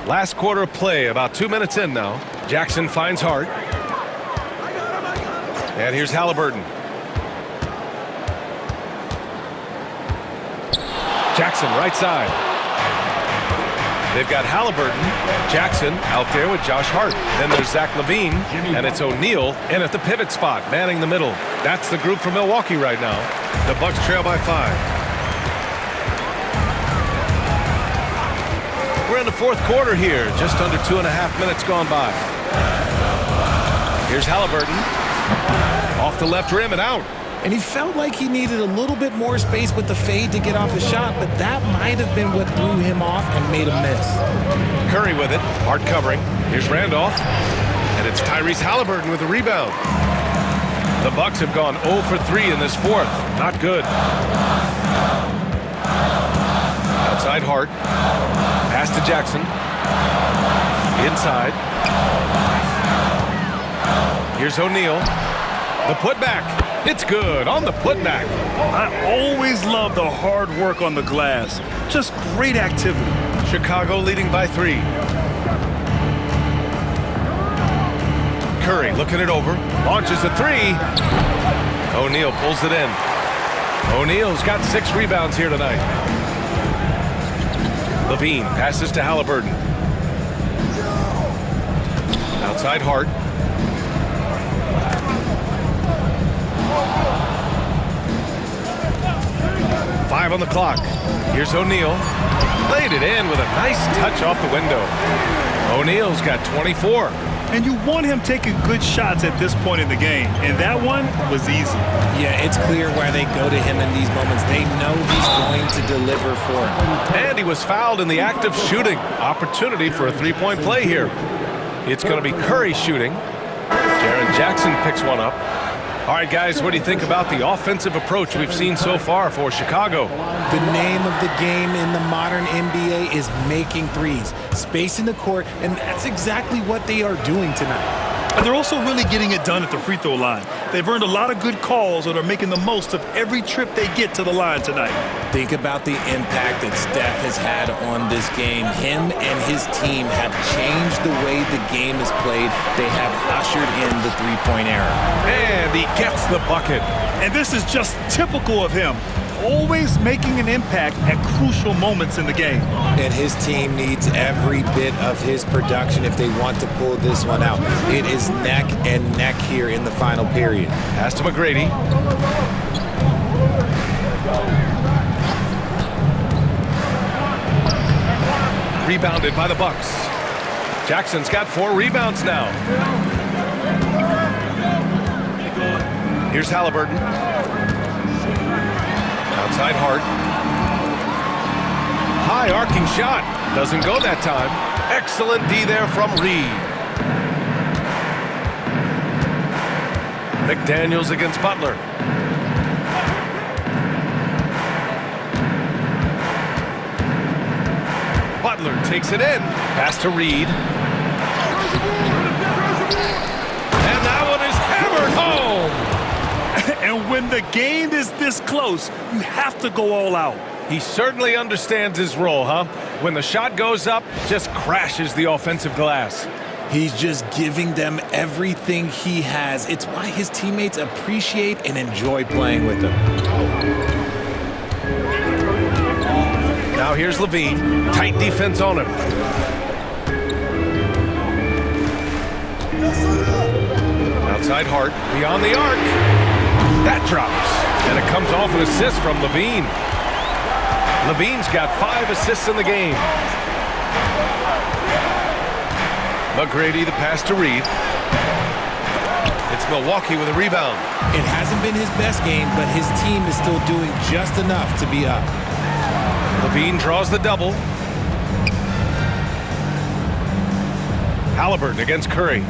Last quarter of play, about 2 minutes in now. Jackson finds Hart. And here's Halliburton. Jackson, right side. They've got Halliburton, Jackson out there with Josh Hart. Then there's Zach LaVine, and it's O'Neal in at the pivot spot, manning the middle. That's the group for Milwaukee right now. The Bucks trail by 5. We're in the fourth quarter here, just under 2.5 minutes gone by. Here's Halliburton. Off the left rim and out. And he felt like he needed a little bit more space with the fade to get off the shot, but that might have been what threw him off and made him miss. Curry with it. Hart covering. Here's Randolph. And it's Tyrese Halliburton with the rebound. The Bucks have gone 0 for 3 in this fourth. Not good. Outside Hart. Pass to Jackson. Inside. Here's O'Neal. The putback. It's good on the putback. I always love the hard work on the glass. Just great activity. Chicago leading by 3. Curry looking it over. Launches a 3. O'Neal pulls it in. O'Neal's got 6 rebounds here tonight. LaVine passes to Halliburton. Outside Hart. Five on the clock. Here's O'Neal. Laid it in with a nice touch off the window. O'Neal's got 24. And you want him taking good shots at this point in the game. And that one was easy. Yeah, it's clear why they go to him in these moments. They know he's going to deliver for him. And he was fouled in the act of shooting. Opportunity for a three-point play here. It's going to be Curry shooting. Jaren Jackson picks one up. All right, guys, what do you think about the offensive approach we've seen so far for Chicago? The name of the game in the modern NBA is making threes, spacing the court, and that's exactly what they are doing tonight. And they're also really getting it done at the free throw line. They've earned a lot of good calls and are making the most of every trip they get to the line tonight. Think about the impact that Steph has had on this game. Him and his team have changed the way the game is played. They have ushered in the three-point era. And he gets the bucket. And this is just typical of him. Always making an impact at crucial moments in the game. And his team needs every bit of his production if they want to pull this one out. It is neck and neck here in the final period. Pass to McGrady. Rebounded by the Bucks. Jackson's got 4 rebounds now. Here's Halliburton. Outside Hart. High arcing shot. Doesn't go that time. Excellent D there from Reed. McDaniels against Butler. Butler takes it in. Pass to Reed. And that one is hammered home. And when the game is this close, you have to go all out. He certainly understands his role, huh? When the shot goes up, just crashes the offensive glass. He's just giving them everything he has. It's why his teammates appreciate and enjoy playing with him. Now here's LaVine. Tight defense on him. Outside Hart. Beyond the arc. That drops. And it comes off an assist from LaVine. LaVine's got 5 assists in the game. McGrady, the pass to Reed. It's Milwaukee with a rebound. It hasn't been his best game, but his team is still doing just enough to be up. LaVine draws the double. Halliburton against Curry.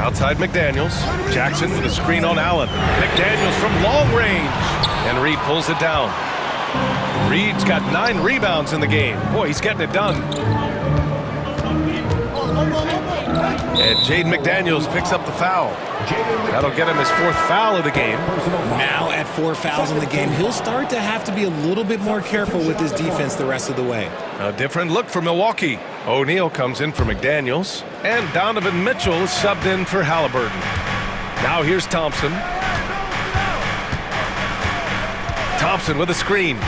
Outside McDaniels. Jackson with a screen on Allen. McDaniels from long range. And Reed pulls it down. Reed's got 9 rebounds in the game. Boy, he's getting it done. And Jaden McDaniels picks up the foul. That'll get him his 4th foul of the game. Now at 4 fouls in the game, he'll start to have to be a little bit more careful with his defense the rest of the way. A different look for Milwaukee. O'Neal comes in for McDaniels, and Donovan Mitchell is subbed in for Halliburton. Now here's Thompson. Thompson with a screen.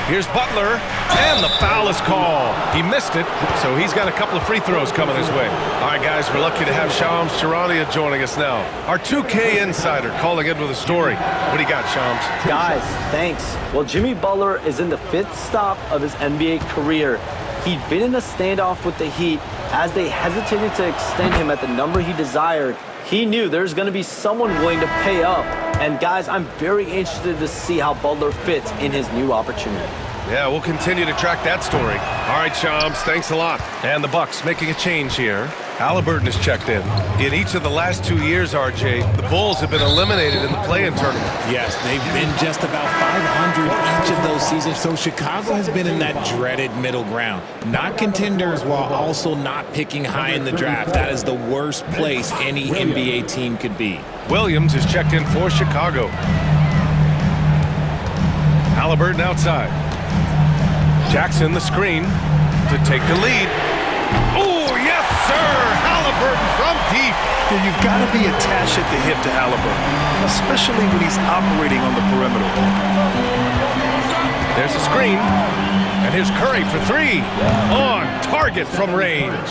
Here's Butler, and the foul is called. He missed it, so he's got a couple of free throws coming his way. All right, guys, we're lucky to have Shams Charania joining us now. Our 2K insider calling in with a story. What do you got, Shams? Guys, thanks. Well, Jimmy Butler is in the 5th stop of his NBA career. He'd been in a standoff with the Heat. As they hesitated to extend him at the number he desired, he knew there's going to be someone willing to pay up. And guys, I'm very interested to see how Butler fits in his new opportunity. Yeah, we'll continue to track that story. All right, Shams, thanks a lot. And the Bucks making a change here. Halliburton is checked in. In each of the last 2 years, RJ, the Bulls have been eliminated in the play-in tournament. Yes, they've been just about 500 each of those seasons, so Chicago has been in that dreaded middle ground. Not contenders while also not picking high in the draft. That is the worst place any NBA team could be. Williams is checked in for Chicago. Halliburton outside. Jackson the screen to take the lead. Oh, yes, sir! Halliburton from deep. Yeah, you've got to be attached at the hip to Halliburton, especially when he's operating on the perimeter. There's a screen. And here's Curry for 3. On target from range.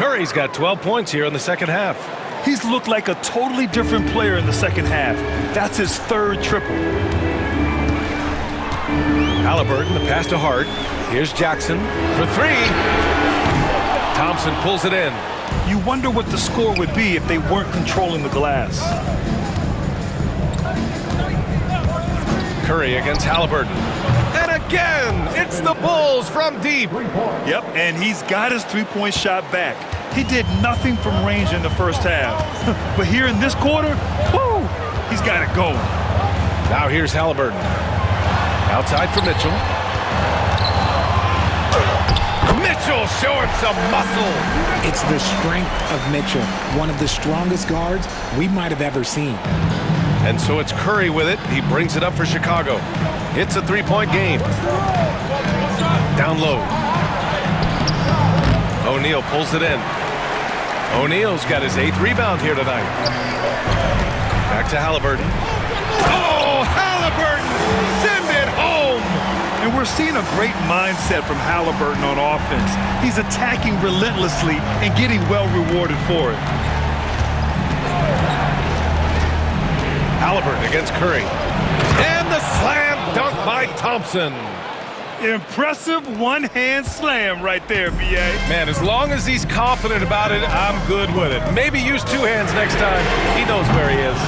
Curry's got 12 points here in the second half. He's looked like a totally different player in the second half. That's his 3rd triple. Halliburton, the pass to Hart. Here's Jackson for 3. Thompson pulls it in. You wonder what the score would be if they weren't controlling the glass. Curry against Halliburton. And again, it's the Bulls from deep. Yep, and he's got his 3-point shot back. He did nothing from range in the first half. But here in this quarter, whoo, he's got it going. Now here's Halliburton. Outside for Mitchell. Mitchell showing some muscle. It's the strength of Mitchell, one of the strongest guards we might have ever seen. And so it's Curry with it. He brings it up for Chicago. It's a 3-point game. Down low. O'Neal pulls it in. O'Neal's got his 8th rebound here tonight. Back to Halliburton. Oh, Halliburton! Send it home! And we're seeing a great mindset from Halliburton on offense. He's attacking relentlessly and getting well rewarded for it. Halliburton against Curry. And the slam dunk by Thompson. Impressive one-hand slam right there, B.A. Man, as long as he's confident about it, I'm good with it. Maybe use 2 hands next time. He knows where he is.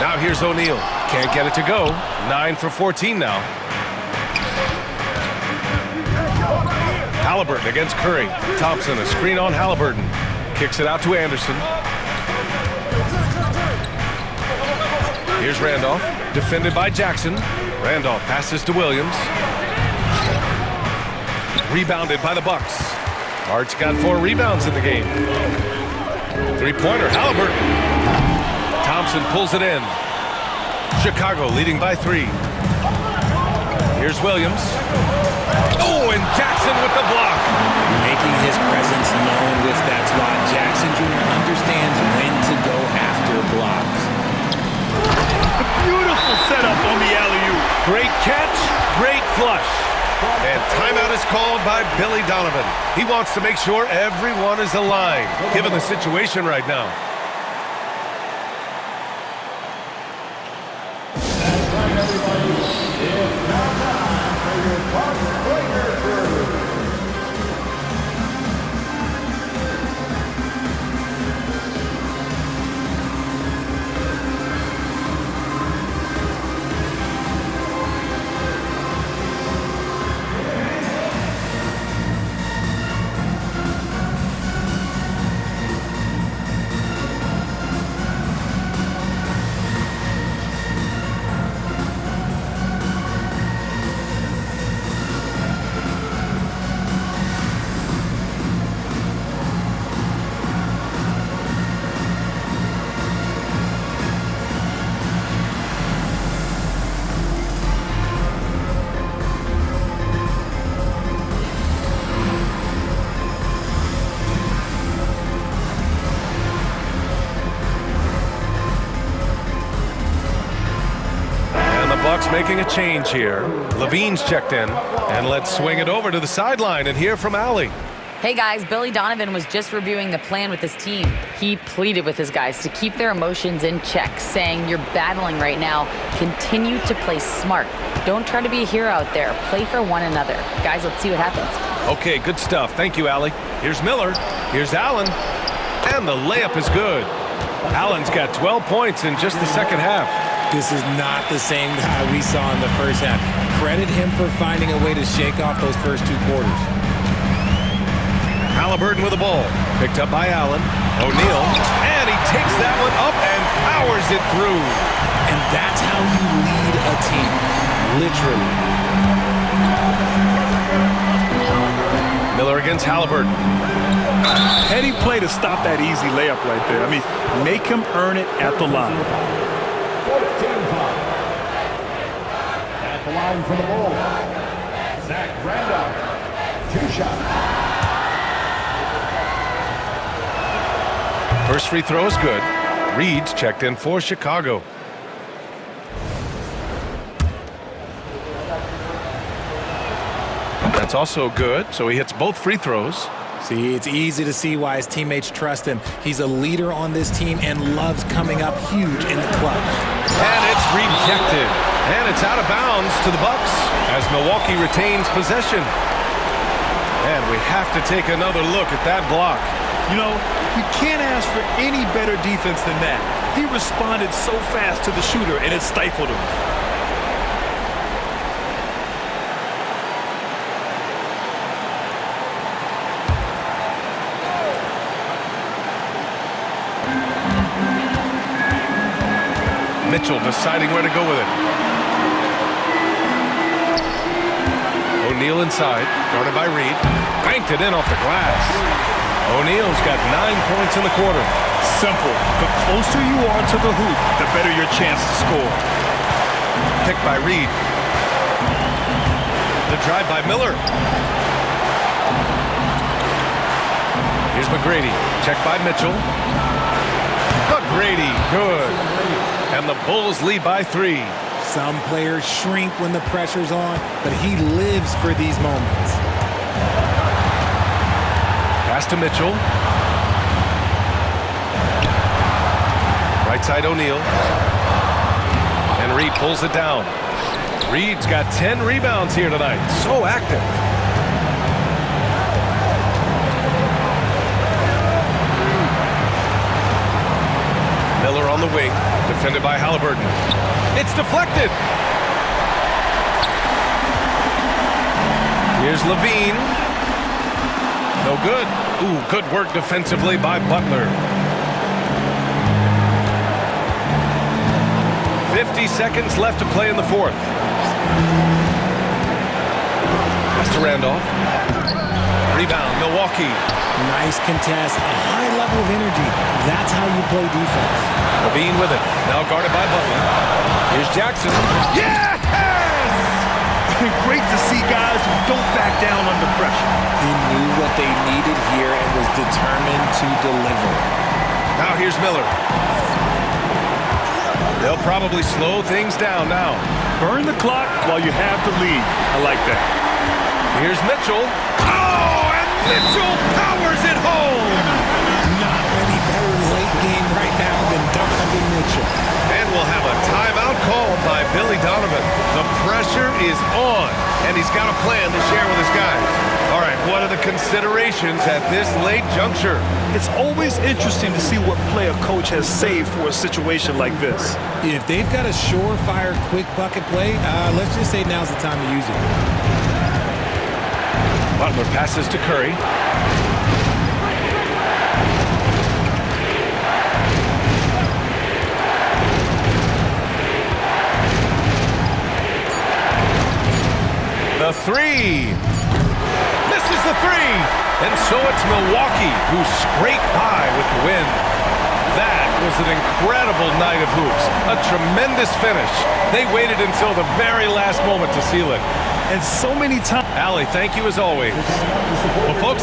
Now here's O'Neal. Can't get it to go. 9 for 14 now. Halliburton against Curry. Thompson, a screen on Halliburton. Kicks it out to Anderson. Here's Randolph, defended by Jackson. Randolph passes to Williams. Rebounded by the Bucks. Hart's got 4 rebounds in the game. 3-pointer, Halliburton. Thompson pulls it in. Chicago leading by 3. Here's Williams. Oh, and Jackson with the block. Making his presence known with that slot. Jackson Jr. understands when to go after blocks. A beautiful setup on the alley-oop. Great catch, great flush. And timeout is called by Billy Donovan. He wants to make sure everyone is aligned, given the situation right now. making a change here. Levine's checked in. And let's swing it over to the sideline and hear from Allie. Hey guys, Billy Donovan was just reviewing the plan with his team. He pleaded with his guys to keep their emotions in check, saying, "You're battling right now. Continue to play smart. Don't try to be a hero out there. Play for one another." Guys, let's see what happens. Okay, good stuff. Thank you, Allie. Here's Miller. Here's Allen. And the layup is good. Allen's got 12 points in just the second half. This is not the same guy we saw in the first half. Credit him for finding a way to shake off those first 2 quarters. Haliburton with the ball. Picked up by Allen. O'Neal. And he takes that one up and powers it through. And that's how you lead a team. Literally. Miller against Haliburton. Heady play to stop that easy layup right there. I mean, make him earn it at the line. At the line for the ball, Zach Randolph, 2 shots. First free throw is good. Reed's checked in for Chicago. That's also good, so he hits both free throws. See, it's easy to see why his teammates trust him. He's a leader on this team and loves coming up huge in the clutch. And it's rejected. And it's out of bounds to the Bucks as Milwaukee retains possession. And we have to take another look at that block. You know, you can't ask for any better defense than that. He responded so fast to the shooter, and it stifled him. Mitchell deciding where to go with it. O'Neal inside, guarded by Reed. Banked it in off the glass. O'Neal's got 9 points in the quarter. Simple. The closer you are to the hoop, the better your chance to score. Picked by Reed. The drive by Miller. Here's McGrady. Checked by Mitchell. McGrady, good. And the Bulls lead by 3. Some players shrink when the pressure's on, but he lives for these moments. Pass to Mitchell. Right side O'Neal. And Reed pulls it down. Reed's got 10 rebounds here tonight. So active. Miller on the wing. Defended by Haliburton. It's deflected. Here's Levine. No good. Ooh, good work defensively by Butler. 50 seconds left to play in the fourth. Pass to Randolph. Rebound, Milwaukee. Nice contest, a high level of energy. That's how you play defense. Levine with it. Now guarded by Butler. Here's Jackson. Yes! Great to see guys who don't back down under pressure. He knew what they needed here and was determined to deliver. Now here's Miller. They'll probably slow things down now. Burn the clock while you have the lead. I like that. Here's Mitchell. Oh, and Mitchell powers it home. Not many better late game right now than Donovan Mitchell. And we'll have a timeout called by Billy Donovan. The pressure is on, and he's got a plan to share with his guys. All right, what are the considerations at this late juncture? It's always interesting to see what play a coach has saved for a situation like this. If they've got a surefire quick bucket play, let's just say now's the time to use it. Butler passes to Curry. The three. Misses the three. And so it's Milwaukee who scraped by with the win. That was an incredible night of hoops. A tremendous finish. They waited until the very last moment to seal it. And so many times. Allie, thank you as always. Well, folks.